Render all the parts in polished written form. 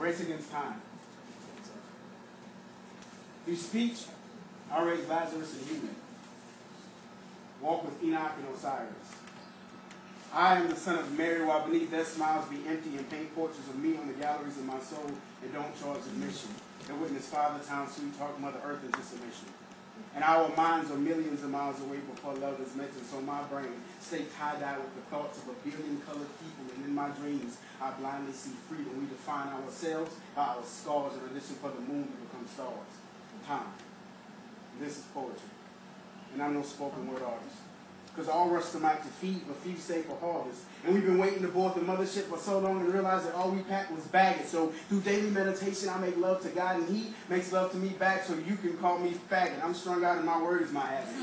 Race Against Time. Through speech, I raised Lazarus and human. Walk with Enoch and Osiris. I am the son of Mary, while beneath their smiles be empty and paint portraits of me on the galleries of my soul and don't charge admission. And witness Father Town, sweet talk, Mother Earth into submission. And our minds are millions of miles away before love is mentioned, so my brain stay tie-dyed with the thoughts of a billion colored people, and in my dreams I blindly see freedom. We define ourselves by our scars, in addition for the moon to become stars. Time. This is poetry. And I'm no spoken word artist. Because all rush the mic to feed, but few save for harvest. And we've been waiting to board the mothership for so long and realized that all we packed was baggage. So through daily meditation, I make love to God, and He makes love to me back, so you can call me faggot. I'm strung out, and my word is my habit.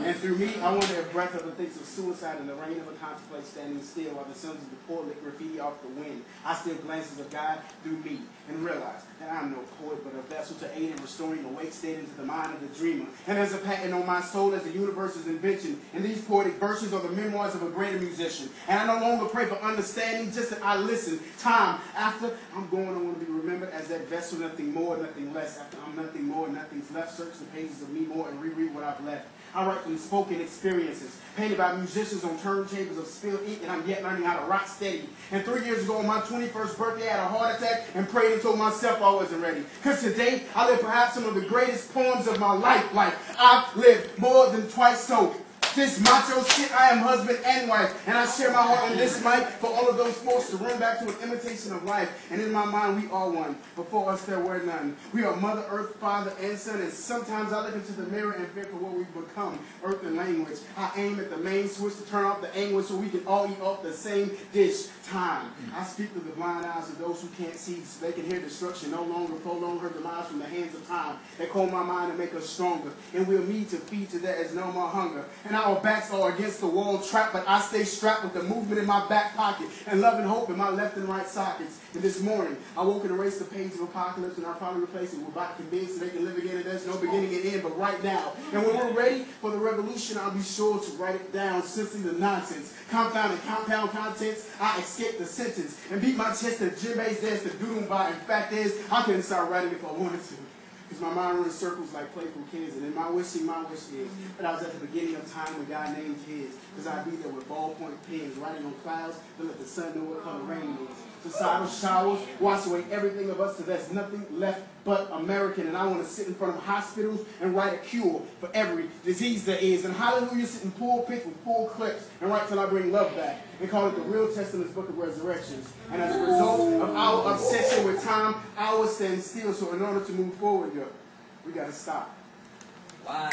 And through me, I wonder if breath of the thinks of suicide and the rain of a contemplate standing still while the sons of the poor lick graffiti off the wind. I steal glances of God through me and realize that I'm no poet, but a vessel to aid in restoring awake state into the mind of the dreamer. And there's a patent on my soul as the universe's invention. And these poetic verses are the memoirs of a greater musician. And I no longer pray for understanding, just that I listen. Time after I'm going, I want to be remembered as that vessel, nothing more, nothing less. After I'm nothing more, nothing's left. Search the pages of me more and reread what I've left. I write from spoken experiences, painted by musicians on turntables of spilled ink, and I'm yet learning how to rock steady. And 3 years ago on my 21st birthday, I had a heart attack and prayed and told myself I wasn't ready. Because today, I live perhaps some of the greatest poems of my life. Like, I've lived more than twice so. This macho shit, I am husband and wife, and I share my heart on this mic for all of those forced to run back to an imitation of life. And in my mind, we are one. Before us, there were none. We are Mother Earth, Father, and Son, and sometimes I look into the mirror and fear for what we've become, earth and language. I aim at the main switch to turn off the anguish so we can all eat off the same dish. Time. I speak through the blind eyes of those who can't see, so they can hear destruction no longer prolong her demise from the hands of time. They calm my mind and make us stronger, and we'll need to feed to there is no more hunger. And our backs are against the wall trapped, but I stay strapped with the movement in my back pocket and love and hope in my left and right sockets. And this morning, I woke and erased the page of apocalypse, and I'll probably replace it with about convinced so they can live again, and there's no beginning and end but right now. And when we're ready for the revolution, I'll be sure to write it down, sifting the nonsense. Compound and compound contents, I escape the sentence and beat my chest to Jimbei's dance to doodle by. And fact is, I couldn't start writing if I wanted to. Because my mind runs circles like playful kids. And in my wish is that I was at the beginning of time when God named his. Because I'd be there with ballpoint pens, writing on clouds to let the sun know what color rain is. Societal showers wash away everything of us so there's nothing left but American. And I want to sit in front of hospitals and write a cure for every disease there is. And hallelujah, sit in pulpits with full clips and write till I bring love back. And call it the Real Testament's Book of Resurrections. And as a result of our obsession with time, ours stand still. So in order to move forward, we got to stop. Wow.